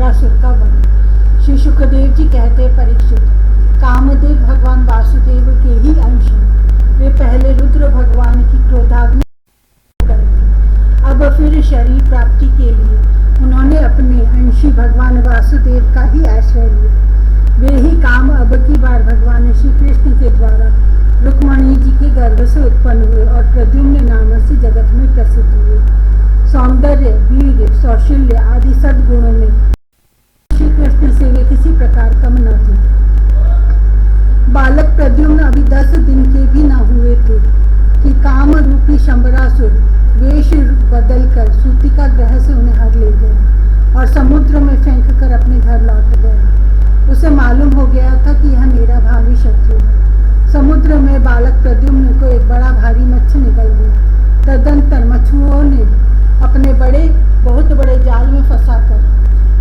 शंबरासुर का वध। श्री सुखदेव जी कहते, परीक्षित, कामदेव भगवान वासुदेव के ही अंश हैं। वे पहले रुद्र भगवान की क्रोधाग्नि अब फिर शरीर प्राप्ति के लिए उन्होंने अपने अंशी भगवान वासुदेव का ही आश्रय लिया। वे ही काम अब की बार भगवान श्री कृष्ण के द्वारा रुक्मणी जी के गर्भ से उत्पन्न हुए और प्रद्युम्न नाम से जगत में प्रसिद्ध हुए। सौंदर्य, वीर, कौशल्य आदि सद्गुणों में श्री कृष्ण से वे किसी प्रकार कम न थे। बालक प्रद्युम्न अभी 10 दिन के भी न हुए थे कि काम रूपी शंबरासुर वेश बदलकर सूतिका ग्रह से उन्हें हर ले गए और समुद्र में फेंक कर अपने घर लौट गया। उसे मालूम हो गया था कि यह मेरा भावी शत्रु है। समुद्र में बालक प्रद्युम्न को एक बड़ा भारी मत्स्य निकल गया। तदंतर मछुओं ने अपने बहुत बड़े जाल में फंसाकर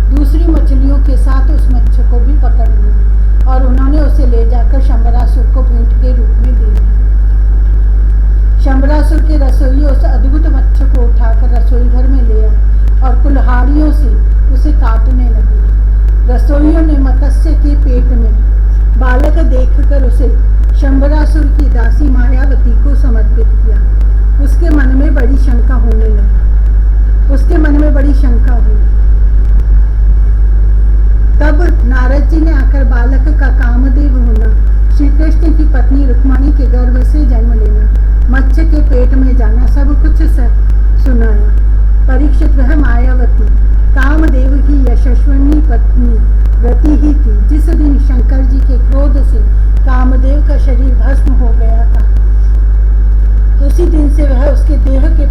दूसरी मछलियों के साथ उस मत्स्य को भी पकड़ लिया और उन्होंने उसे ले जाकर शंबरासुर को भेंट के रूप में दे दिया। शंबरासुर के रसोइये उस अद्भुत मत्स्य को उठाकर रसोई घर में ले आए और कुल्हाड़ियों से उसे काटने लगे। रसोइयों ने मत्स्य के पेट में बालक देखकर उसे शंबरासुर की दासी मायावती को समर्पित किया। उसके मन में बड़ी शंका हुई। तब नारद जी ने आकर बालक का कामदेव होना, श्री कृष्ण की पत्नी रुक्मणी के गर्भ से जन्म लेना, मत्स्य के पेट में जाना सब कुछ सुनाया। परीक्षित, वह मायावती कामदेव की यशस्विनी पत्नी व्रती ही थी। जिस दिन शंकर जी के क्रोध से कामदेव का शरीर भस्म हो गया था, उसी दिन से वह उसकी देह के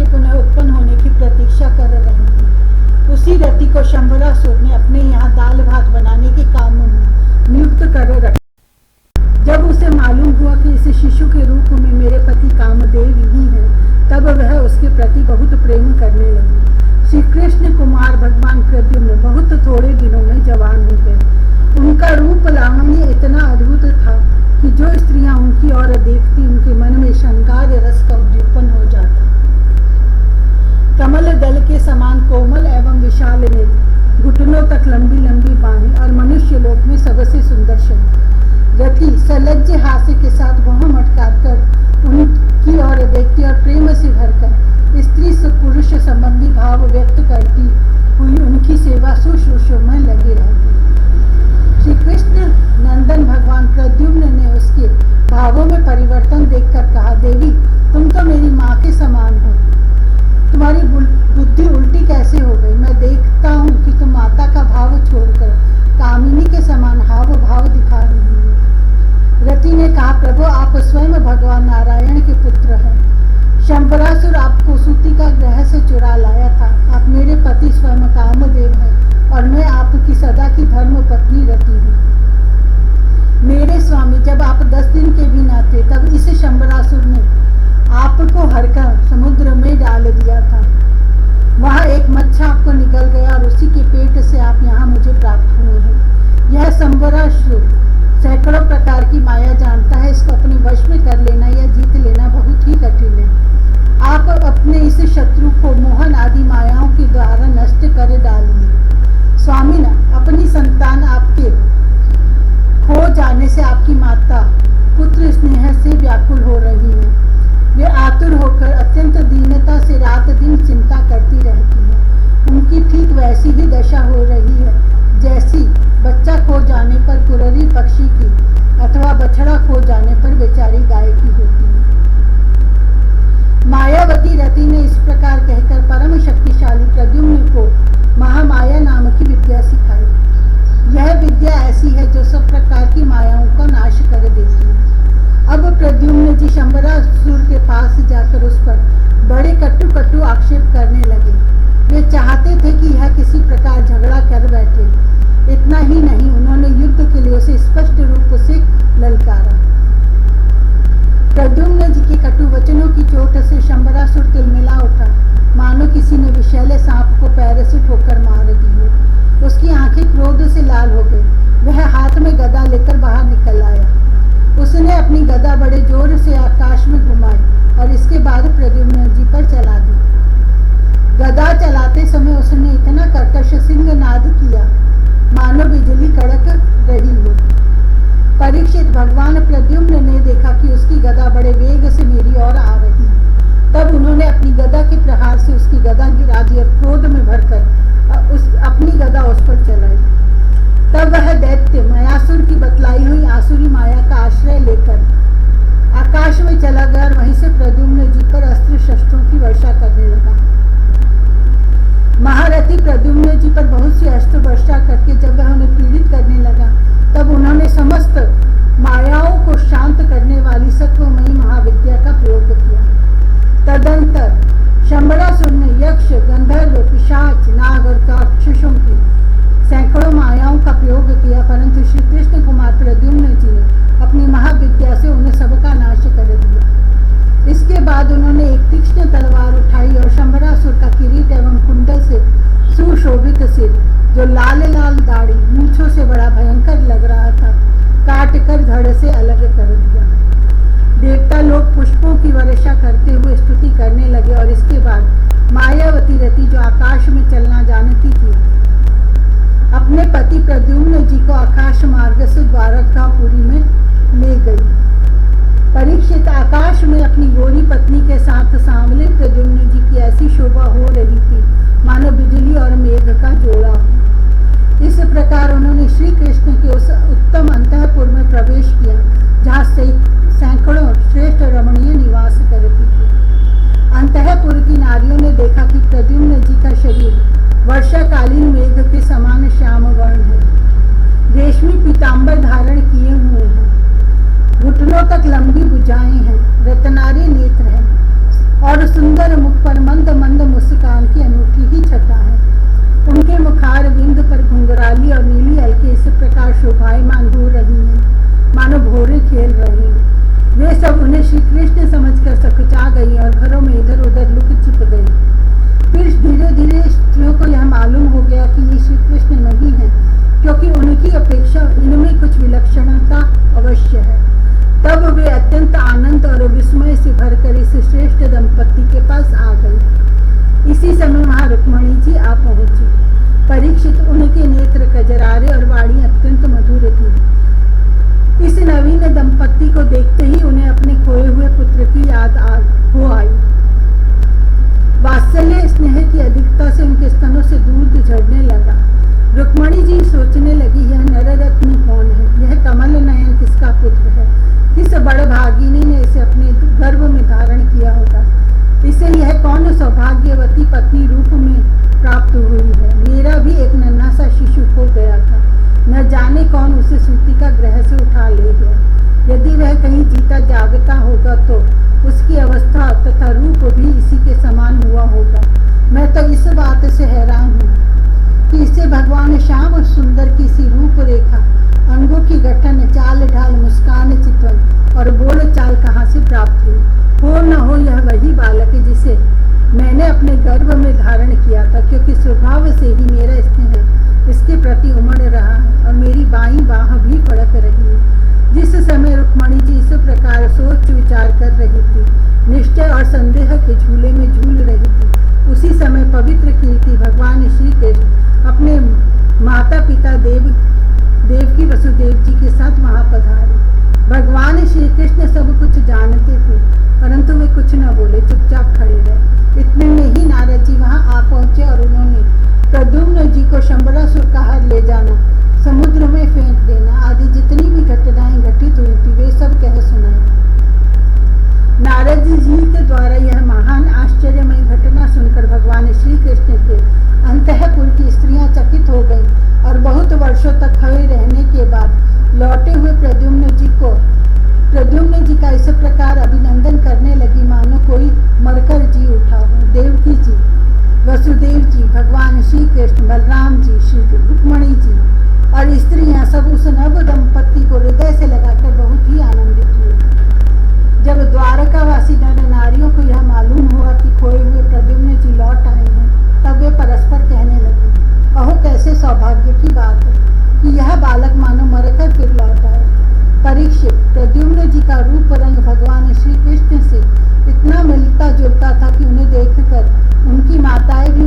पुनः उत्पन्न होने की प्रतीक्षा कर रही थी। उसी रति को शंबरासुर ने अपने यहाँ दाल भात बनाने के काम में नियुक्त कर रखा। जब उसे मालूम हुआ कि इस शिशु के रूप में मेरे पति कामदेव ही हैं, तब वह उसके प्रति बहुत प्रेम करने लगी। श्री कृष्ण कुमार भगवान प्रद्युम्न बहुत थोड़े दिनों में जवान हो गए। उनका रूप लावण्य इतना अद्भुत था कि जो स्त्रियां उनकी ओर देखती उनके मन में श्रृंगार रस का उद्दीपन हो जाता। कमल दल के समान कोमल एवं विशाल नेत्र, घुटनों तक लंबी लंबी बाहें और मनुष्य लोक में सबसे सुंदर शरीर। रति सलज्ज हास्य के साथ वह मटकार कर उनकी ओर देखती और प्रेम से भरकर स्त्री से पुरुष संबंधी भाव व्यक्त करती हुई उनकी सेवा शुश्रूषा में लगी रहती। श्री कृष्ण नंदन भगवान प्रद्युम्न ने उसके भावों में परिवर्तन देखकर कहा, देवी, तुम तो मेरी माँ के समान हो। तुम्हारी बुद्धि उल्टी कैसे हो गई? मैं देखता हूँ कि तुम माता का भाव छोड़कर कामिनी के समान हाव भाव दिखा रही हो। रति ने कहा, प्रभु, आप स्वयं भगवान नारायण के पुत्र हैं। शंबरासुर आपको सूतिका ग्रह से चुरा लाया था। आप मेरे पति स्वयं कामदेव हैं और मैं आपकी सदा की धर्म पत्नी रति हूँ। मेरे स्वामी, जब आप 10 दिन के भी न थे, तब इस शंबरासुर ने आपको हरकर समुद्र में डाल दिया था। वहाँ एक मत्स्य आपको निकल गया और उसी के पेट से आप यहाँ मुझे प्राप्त हुए हैं। यह शंबरासुर सैकड़ों प्रकार की माया जानता है। इसको अपने वश में कर लेना या जीत लेना बहुत ही कठिन है। आप अपने इस शत्रु को मोहन आदि मायाओं के द्वारा नष्ट कर डालिए। स्वामी न, अपनी संतान आपके खो जाने से आपकी माता पुत्र स्नेह से व्याकुल हो रही है। वे आतुर होकर अत्यंत दीनता से रात दिन चिंता करती रहती है। उनकी ठीक वैसी ही दशा हो रही है जैसी बच्चा खो जाने पर कुररी पक्षी की अथवा बछड़ा खो जाने पर बेचारी गाय की होती है। मायावती रति ने इस प्रकार कहकर परम शक्तिशाली प्रद्युम्न को महामाया नाम की विद्या सिखाई। यह विद्या ऐसी है जो सब प्रकार की मायाओं का नाश कर देती है। अब प्रद्युम्न जी शंबरासुर के पास जाकर उस पर बड़े कटु आक्षेप करने लगे। वे चाहते थे कि यह किसी प्रकार झगड़ा कर बैठे। इतना ही नहीं, उन्होंने युद्ध के लिए उसे स्पष्ट रूप से ललकारा। प्रद्युम्न जी के कटु वचनों की चोट से शंबरासुर तिलमिला उठा, मानो किसी ने विषैले सांप को पैर से ठोकर मार दी हो। उसकी आंखें क्रोध से लाल हो गई। वह हाथ में गदा लेकर बाहर निकल आया। उसने अपनी गदा बड़े जोर से आकाश में घुमाई और इसके बाद प्रद्युम्न जी पर चला दी। गदा चलाते समय उसने इतना कर्कश सिंह नाद किया मानो बिजली कड़क रही हो। परीक्षित, भगवान प्रद्युम्न ने देखा कि उसकी गदा बड़े वेग से मेरी ओर आ रही है। तब उन्होंने अपनी गदा के प्रहार से उसकी गदा गिरा दी और क्रोध में भरकर अपनी गदा उस पर चलाई। तब वह दैत्य मायासुर की बतलाई हुई आसुरी माया का आश्रय लेकर आकाश में चला गया और वहीं से प्रद्युम्न जी पर अस्त्र शस्त्रों की वर्षा करने लगा। महारथी प्रद्युम्न जी पर बहुत सी अस्त्र वर्षा करके जब वह उन्हें पीड़ित करने लगा, तब उन्होंने समस्त मायाओं को शांत करने वाली सत्वमयी महाविद्या का प्रयोग किया। तदंतर शंबरासुर ने यक्ष, गंधर्व, पिशाच, नाग और राक्षसों की सैकड़ों मायाओं का प्रयोग किया, परंतु श्री कृष्ण कुमार प्रद्युम्न जी ने अपनी महाविद्या से उन्हें सबका नाश कर दिया। इसके बाद उन्होंने एक तीक्ष्ण तलवार उठाई और शंबरासुर का किरीट एवं कुंडल से सुशोभित सिर, जो लाल लाल दाढ़ी मूंछों से बड़ा भयंकर लग रहा था, काट कर धड़ से अलग कर दिया। देवता लोग पुष्पों की वर्षा करते हुए स्तुति करने लगे और इसके बाद मायावती रति, जो आकाश में चलना जानती थी, अपने पति प्रद्युम्न जी को आकाश मार्ग से द्वारकापुरी में ले गई। परीक्षित, आकाश में अपनी गोरी पत्नी के साथ सांवले प्रद्युम्न जी की ऐसी शोभा हो रही थी मानो बिजली और मेघ का जोड़ा हो। इस प्रकार उन्होंने श्री कृष्ण के उस उत्तम अंतःपुर में प्रवेश किया जहाँ सैकड़ों श्रेष्ठ रमणीय निवास करती थी। अंतःपुर की नारियों ने देखा कि प्रद्युम्न जी का शरीर वर्षाकालीन मेघ के समान श्याम वर्ण है, रेशमी पीताम्बर धारण किए हुए हैं, घुटनों तक लंबी भुजाएं हैं, रत्नारी नेत्र हैं और सुंदर मुख पर मंद मंद मुस्कान की अनूठी ही छटा है। उनके मुखार बिंद पर घुंघराली और नीली अलके इस प्रकार शोभायमान हो रही हैं मानो भोरे खेल रही हैं। वे सब उन्हें श्री कृष्ण समझकर सकुचा गई और घरों में इधर उधर लुक छिप गई। फिर धीरे धीरे स्त्रियों को यह मालूम हो गया कि ये श्री कृष्ण नहीं है, क्योंकि उनकी अपेक्षा इनमें कुछ विलक्षणता अवश्य है। तब वे अत्यंत आनंद और विस्मय से भरकर इस श्रेष्ठ दंपति के पास आ गई। इसी समय वहां रुक्मणी जी आ पहुंची। परीक्षित, उनके नेत्र कजरारे और वाणी अत्यंत मधुर थी। इस नवीन दंपति को देखते ही उन्हें अपने खोए हुए पुत्र की याद हो आई। वात्सल्य स्नेह की अधिकता से उनके स्तनों से दूध झड़ने लगा। रुक्मणी जी सोचने लगी, यह नररत्न कौन है? यह कमल नयन किसका पुत्र है? किस बड़भागिनी ने इसे अपने गर्भ में धारण किया होगा? इसे यह कौन सौभाग्यवती पत्नी रूप में प्राप्त हुई है? मेरा भी एक नन्हा सा शिशु खो गया था, न जाने कौन उसे सूतिका ग्रह से उठा ले गया। यदि वह कहीं जीता जागता होगा तो उसकी अवस्था तथा रूप भी इसी के समान हुआ होगा। मैं तो इस बात से हैरान हूँ कि इसे भगवान श्याम और सुंदर की सी रूप रेखा, अंगों की गठन, चाल ढाल, मुस्कान, चितवन और बोल चाल कहाँ से प्राप्त हुई? हो न हो यह वही बालक है जिसे मैंने अपने गर्भ में धारण किया था, क्योंकि स्वभाव से ही मेरा स्नेह इसके प्रति उमड़ रहा है और मेरी बाईं बाह भी फड़क रही है। जिस समय रुक्मणी जी इस प्रकार सोच विचार कर रही थी, निश्चय और संदेह के झूले में झूल रही थी, उसी समय पवित्र कीर्ति भगवान श्री कृष्ण अपने माता पिता देवकी वसुदेव जी के साथ वहां पधारे। भगवान श्री कृष्ण सब कुछ जानते थे, परंतु वे कुछ न बोले, चुपचाप खड़े रहे। इतने में ही नारद जी वहां आ पहुंचे और उन्होंने प्रद्युम्न जी को शंबरासुर का हार ले जाना, समुद्र में फेंक देना आदि जितनी भी घटनाएं घटित हुई थी वे सब कह सुनाई। नारद जी के द्वारा यह महान आश्चर्यमय घटना सुनकर भगवान श्री कृष्ण के अंतःपुर की स्त्रियां चकित हो गईं और बहुत वर्षों तक खड़े रहने के बाद लौटे हुए प्रद्युम्न जी का इस प्रकार अभिनंदन करने लगी मानो कोई मरकर जी उठा हो। देवकी जी, वसुदेव जी, भगवान श्री कृष्ण, बलराम जी, श्री रुक्मणी जी और स्त्रियां सब उस नव दंपति को हृदय से लगाकर बहुत ही आनंदित हुए। जब द्वारकावासी नर नारियों को यह मालूम हुआ कि खोए हुए प्रद्युम्न जी लौट आए हैं, तब वे परस्पर कहने लगे, अहो कैसे सौभाग्य की बात है कि यह बालक मानो मरकर फिर लौट आए। परीक्षित, प्रद्युम्न जी का रूप रंग भगवान श्री कृष्ण से इतना मिलता जुलता था कि उन्हें देखकर उनकी माताएं भी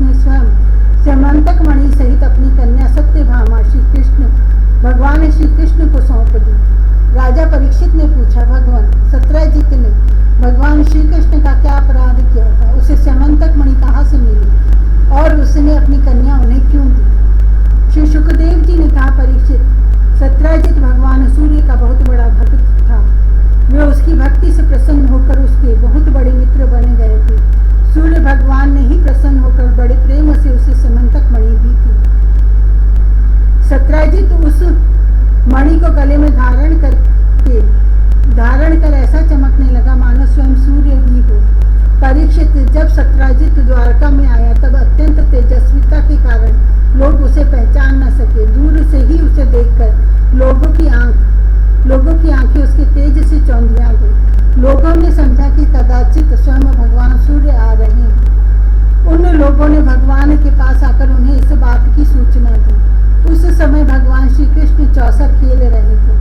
उसने स्वयं स्यमंतक मणि सहित अपनी कन्या सत्यभामा श्री कृष्ण भगवान श्री कृष्ण को सौंप दी। राजा परीक्षित ने पूछा, भगवान सत्यजित ने भगवान श्री कृष्ण का क्या अपराध किया था? उसे स्यमंतक मणि कहाँ से मिली और उसने अपनी कन्या उन्हें क्यों दी? श्री सुखदेव जी ने कहा, परीक्षित, सत्यजित भगवान सूर्य का बहुत बड़ा भक्त था। वे उसकी भक्ति से प्रसन्न होकर उसके बहुत बड़े मित्र बन गए थे। सूर्य भगवान ने ही प्रसन्न होकर बड़े प्रेम से उसे स्यमंतक मणि दी थी। सत्यजित उस मणि को गले में धारण कर ऐसा चमकने लगा मानो स्वयं सूर्य ही हो। परीक्षित, जब सत्यजित द्वारका में आया तब अत्यंत तेजस्विता के कारण लोग उसे पहचान न सके। दूर से ही उसे देखकर लोगों की आंखें उसके तेज से चौंधिया गई। लोगों ने समझा कि कदाचित स्वयं भगवान सूर्य आ रहे हैं। उन लोगों ने भगवान के पास आकर उन्हें इस बात की सूचना दी। उस समय भगवान श्री कृष्ण चौसर खेल रहे थे।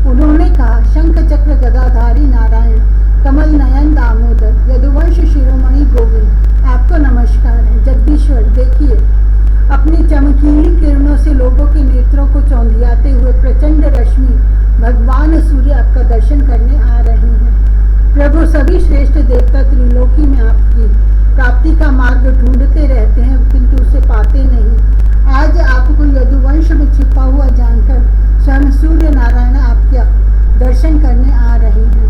उन्होंने कहा, शंख चक्र गदाधारी नारायण, कमल नयन दामोदर, यदुवंश शिरोमणि गोविंद, आपको नमस्कार है। जगदीश्वर, देखिए, अपनी चमकीली किरणों से लोगों के नेत्रों को चौंधियाते हुए प्रचंड रश्मि भगवान सूर्य आपका दर्शन करने आ रहे हैं। प्रभु, सभी श्रेष्ठ देवता त्रिलोकी में आपकी प्राप्ति का मार्ग ढूंढते रहते हैं किंतु उसे पाते नहीं। आज आपको यदुवंश में छिपा हुआ जानकर स्वयं सूर्य नारायण आपके दर्शन करने आ रहे हैं।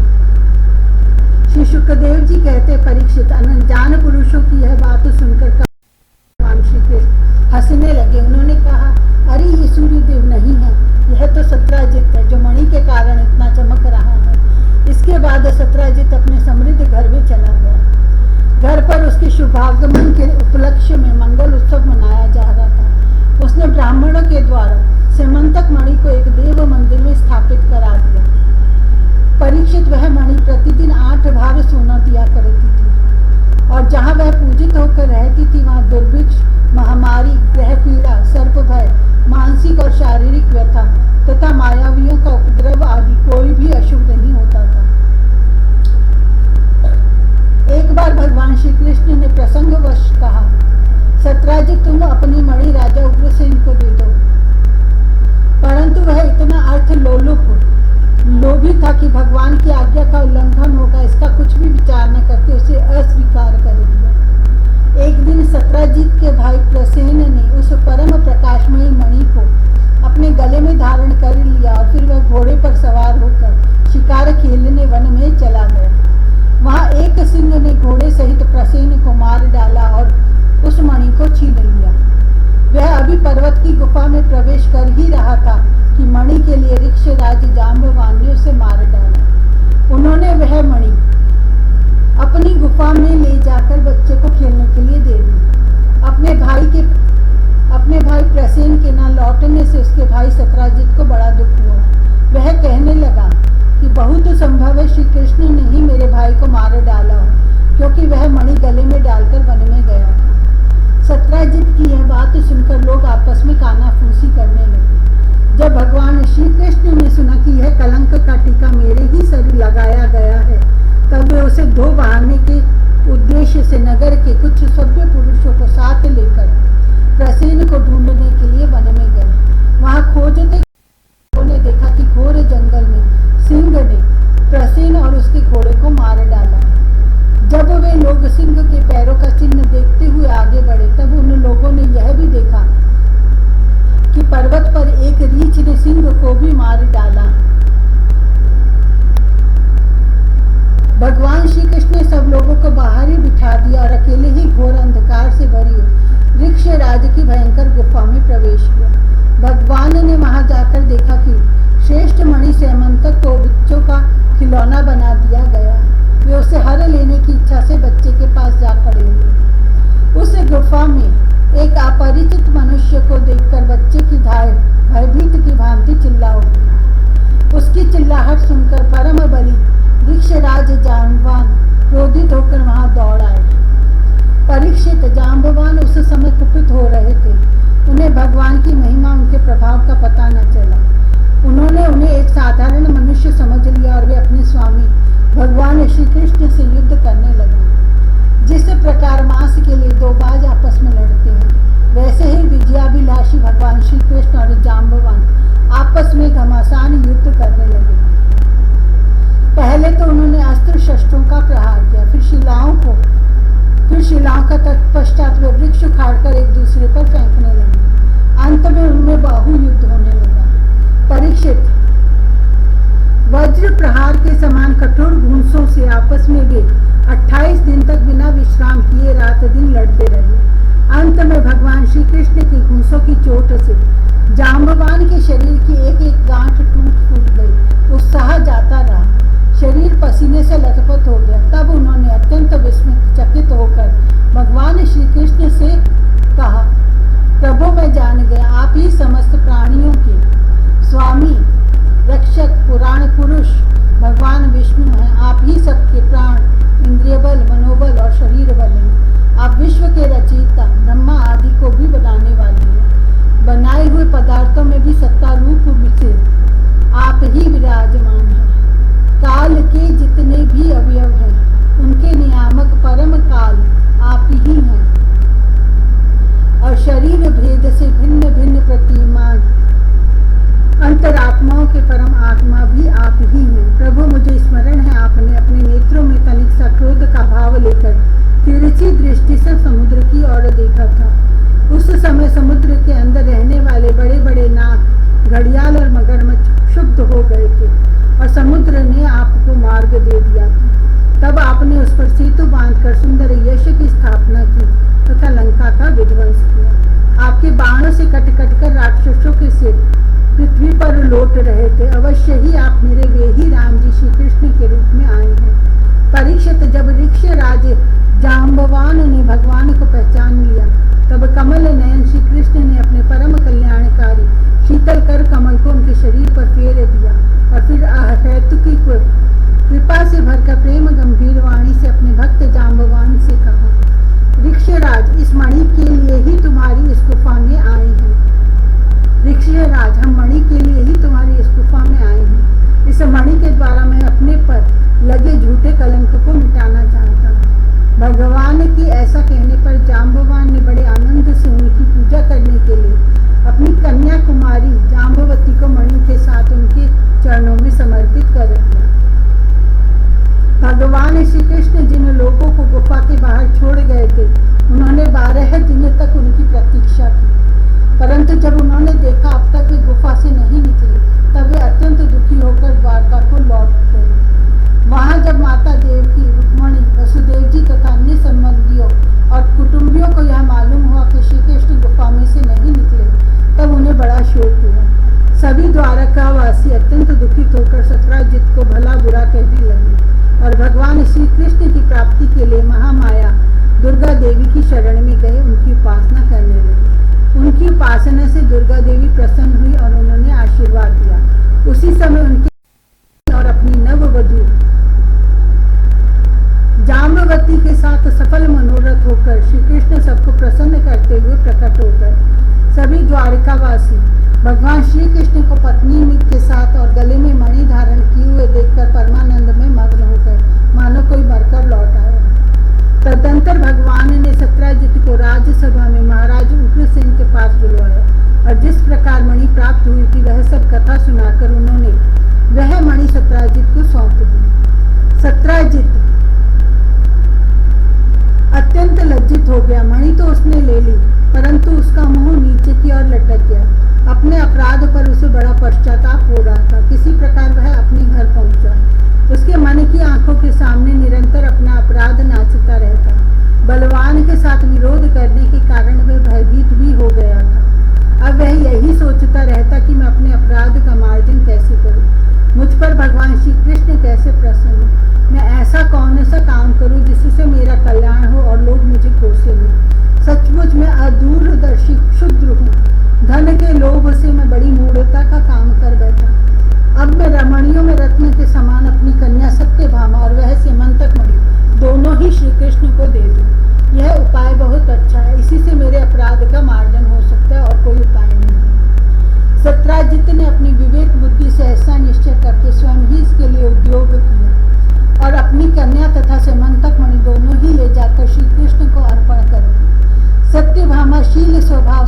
श्री सुखदेव जी कहते, परीक्षित, अनजान पुरुषों की यह बात सुनकर भगवान श्री कृष्ण हंसने लगे। उन्होंने कहा, अरे ये सूर्य देव नहीं है, यह तो सत्यजित है जो मणि के कारण इतना चमक रहा है। इसके बाद सत्यजित अपने समृद्ध घर में चला गया। घर पर उसके शुभागमन के उपलक्ष्य में मंगल उत्सव मनाया जा रहा था। उसने ब्राह्मणों के द्वारा स्यमंतक मणि को एक देव मंदिर में स्थापित करा दिया। परीक्षित, वह मणि प्रतिदिन 8 भार सोना दिया करती थी और जहाँ वह पूजित होकर रहती थी वहाँ दुर्भिक्ष, महामारी, ग्रह पीड़ा, सर्प भय, मानसिक और शारीरिक व्यथा तथा मायावियों का उपद्रव आदि कोई भी अशुभ नहीं होता था। एक बार भगवान श्री कृष्ण ने प्रसंगवश कहा, सत्यजित, तुम अपनी मणि राजा उग्रसेन को दे दो। परंतु वह इतना अर्थ लोभी था कि भगवान की आज्ञा का उल्लंघन होगा इसका कुछ भी विचार न करके उसे अस्वीकार कर दिया। एक दिन सत्यजित के भाई प्रसेन ने उस परम प्रकाशमयी मणि को अपने गले में धारण कर लिया और फिर वह घोड़े पर सवार होकर शिकार खेलने वन में चला गया। वहां एक सिंह ने घोड़े सहित प्रसेन को मार डाला और उस मणि को छीन लिया। वह अभी पर्वत की गुफा में प्रवेश कर ही रहा था कि मणि के लिए ऋक्षराज जांबवान ने उसे मार डाला। उन्होंने वह मणि अपनी गुफा में ले जाकर बच्चे को खेलने के लिए दे दी। अपने भाई प्रसेन के न लौटने से उसके भाई सत्यजित को बड़ा दुख हुआ। वह कहने लगा कि बहुत संभव है श्री कृष्ण ने ही मेरे भाई को मार डाला हो, क्योंकि वह मणि गले में डालकर वन में गया था। सत्यजित की यह बात सुनकर लोग आपस में कानाफूसी करने लगे। जब भगवान श्री कृष्ण ने सुना कि यह कलंक का टीका मेरे ही सर लगाया गया है, तब वे उसे धो बहाने के उद्देश्य से नगर के कुछ सभ्य पुरुषों को साथ लेकर प्रसेन को ढूंढने के लिए वन में गए। वहां खोजते लोगों ने देखा कि घोर जंगल में सिंह ने प्रसेन और उसके घोड़े को मार डाला। जब वे लोग सिंह के पैरों का चिन्ह देखते हुए आगे बढ़े तब उन लोगों ने यह भी देखा कि पर्वत पर एक रीछ ने सिंह को भी मार डाला। भगवान श्री कृष्ण ने सब लोगों को बाहर ही बिठा दिया और अकेले ही घोर अंधकार से भरी ऋक्षराज की भयंकर गुफा में प्रवेश किया। भगवान ने वहां जाकर देखा कि श्रेष्ठ मणि स्यमंतक को बच्चों का खिलौना बना दिया गया। वे उसे हर लेने की इच्छा से बच्चे के पास जा खड़े हुए। उस गुफा में एक अपरिचित मनुष्य को देखकर बच्चे की धाय भयभीत की भांति चिल्ला उठी। उसकी चिल्लाहट सुनकर परम बली ऋक्षराज जांबवान क्रोधित होकर वहां दौड़ आए। परीक्षित, जांबवान उस समय कुपित हो रहे थे। उन्हें भगवान की महिमा, उनके प्रभाव का पता न चला। उन्होंने उन्हें एक साधारण मनुष्य समझ लिया और वे अपने स्वामी भगवान श्री कृष्ण से युद्ध करने लगे। जिस प्रकार मांस के लिए दो बाज आपस में लड़ते हैं, वैसे ही विजयाभिलाषी भगवान श्री कृष्ण और जाम्बवान आपस में घमासान युद्ध करने लगे। पहले तो उन्होंने अस्त्र शस्त्रों का प्रहार किया, फिर शिलाओं का तत्पश्चात वे वृक्ष उखाड़कर एक दूसरे पर फेंकने लगे। अंत में उनमें बाहु युद्ध होने लगा। परीक्षित, वज्र प्रहार के समान कठोर घूंसों से आपस में वे 28 दिन तक बिना विश्राम किए रात दिन लड़ते रहे। अंत में भगवान श्री कृष्ण की घूंसों की चोट से जाम्बवान के शरीर की एक एक गांठ टूट फूट गई। उत्साह जाता रहा, शरीर पसीने से लथपथ हो गया। तब उन्होंने अत्यंत विस्मित चकित होकर भगवान श्री कृष्ण से कहा, प्रभु मैं जान गया, आप ही समस्त प्राणियों के स्वामी, रक्षक, पुराण पुरुष भगवान विष्णु हैं। आप ही सबके प्राण, इंद्रिय बल, मनोबल और शरीर बल हैं। आप विश्व के रचयिता, ब्रह्मा आदि को भी बनाने वाले हैं। बनाए हुए पदार्थों में भी सत्ता रूप से आप ही विराजमान हैं। काल के जितने भी अवयव हैं, उनके नियामक परम काल आप ही हैं और शरीर भेद से भिन्न भिन्न प्रतिमान अंतरात्माओं के परम आत्मा भी आप ही हैं। प्रभु मुझे स्मरण है, आपने अपने नेत्रों में तनिक सा क्रोध का भाव लेकर तिरछी दृष्टि से समुद्र की ओर देखा था। उस समय समुद्र के अंदर रहने वाले बड़े बड़े नाग, घड़ियाल और मगरमच्छ क्षुब्ध हो गए थे और समुद्र ने आपको मार्ग दे दिया था। तब आपने उस पर सेतु बांधकर सुंदर यश की स्थापना की तथा लंका का विध्वंस किया। आपके बाणों से कट कट कर राक्षसों के सिर पृथ्वी पर लौट रहे थे। अवश्य ही आप मेरे वे ही राम जी श्री कृष्ण के रूप में आए हैं। परीक्षित, जब ऋक्षराज जाम्बवान ने भगवान को पहचान लिया, तब कमल नयन श्री कृष्ण ने अपने परम कल्याणकारी शीतल कर कमल को उनके शरीर पर फेर दिया और फिर अहेतुकी कृपा से भरकर प्रेम गंभीर वाणी से अपने भक्त जाम्बवान से कहा, ऋक्षराज, इस मणि के लिए ही तुम्हारी इस गुफा में आए हैं। ऋक्षराज, हम मणि के लिए ही तुम्हारी इस गुफा में आए हैं। इस मणि के द्वारा मैं अपने पर लगे झूठे कलंक को मिटाना चाहता हूँ। भगवान के ऐसा कहने पर जाम्बवान ने बड़े आनंद से उनकी पूजा करने के लिए अपनी कन्या कुमारी जाम्बवती को मणि के साथ उनके चरणों में समर्पित कर दिया। भगवान श्री कृष्ण जिन लोगों को गुफा के बाहर छोड़ गए थे, उन्होंने 12 दिन तक उनकी प्रतीक्षा की, परंतु जब उन्होंने देखा अब तक वे गुफा से नहीं निकले, तब वे अत्यंत दुखी होकर द्वारका को लौट गए। वहां जब माता देवकी, रुक्मणी, वसुदेव जी तथा अन्य संबंधियों और कुटुंबियों को यह मालूम हुआ कि श्री कृष्ण गुफा में से नहीं निकले, तब उन्हें बड़ा शोक हुआ। सभी द्वारकावासी अत्यंत दुखित होकर सत्राजित को भला बुरा कहने लगे और भगवान श्री कृष्ण की प्राप्ति के लिए महामाया दुर्गा देवी की शरण में गए उनकी उपासना करने लगे। उनकी उपासना से दुर्गा देवी प्रसन्न हुई और उन्होंने आशीर्वाद दिया। उसी समय उनके और अपनी नववधू जाम्बवती के साथ सफल मनोरथ होकर श्री कृष्ण सबको प्रसन्न करते हुए प्रकट होकर सभी द्वारकावासी भगवान श्री कृष्ण को पत्नी के साथ और गले में मणि धारण किए हुए देखकर परमानंद में मग्न हो गए, मानो कोई मरकर लौट आया। तदंतर भगवान ने सत्राजित को राज्यसभा में महाराज उग्रसेन के पास बुलवाया और जिस प्रकार मणि प्राप्त हुई थी वह सब कथा सुनाकर उन्होंने वह मणि सत्राजित को सौंप दी। सत्राजित अत्यंत लज्जित हो गया। मणि तो उसने ले ली, परंतु उसका मुंह नीचे की ओर लटक गया। अपने अपराध पर उसे बड़ा पश्चाताप हो रहा था। किसी प्रकार वह अपने घर पहुंचा। उसके मन की आंखों के सामने निरंतर अपना अपराध नाचता रहता। बलवान के साथ विरोध करने के कारण वह भयभीत भी हो गया था। अब वह यही सोचता रहता कि मैं अपने अपराध का मार्जन कैसे करूं, मुझ पर भगवान श्री कृष्ण कैसे प्रसन्न हो, मैं ऐसा कौन सा काम करूं जिससे मेरा कल्याण हो और लोग मुझे कोसे नहीं। सचमुच मैं अदूरदर्शी क्षुद्र हूँ। धन के लोभ से मैं बड़ी मूढ़ता का काम कर बैठा। अब मैं रमणियों में रत्न के समान अपनी कन्या सत्यभामा और वह सीमंतक मणि दोनों ही श्री कृष्ण को दे दूं। यह उपाय बहुत अच्छा है, इसी से मेरे अपराध का मार्जन हो सकता है और कोई उपाय नहीं। सत्राजित ने अपनी विवेक बुद्धि से ऐसा निश्चय करके स्वयं ही इसके लिए उद्योग किया और अपनी कन्या तथा सीमंतक मणि दोनों ही ले जाकर श्री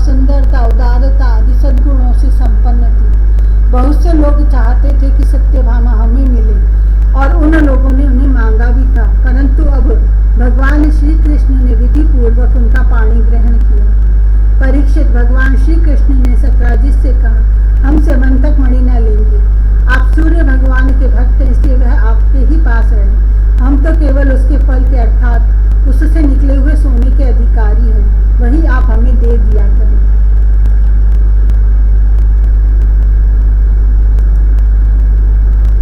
सुंदरता, उदारता आदि सद्गुणों से संपन्न थी। बहुत से लोग चाहते थे कि सत्यभामा हमें मिले और उन लोगों ने उन्हें मांगा भी था, परंतु अब भगवान श्री कृष्ण ने विधि पूर्वक उनका पाणी ग्रहण किया। परीक्षित, भगवान श्री कृष्ण ने सत्राजित से कहा, हम समंतक मणि न लेंगे। आप सूर्य भगवान के भक्त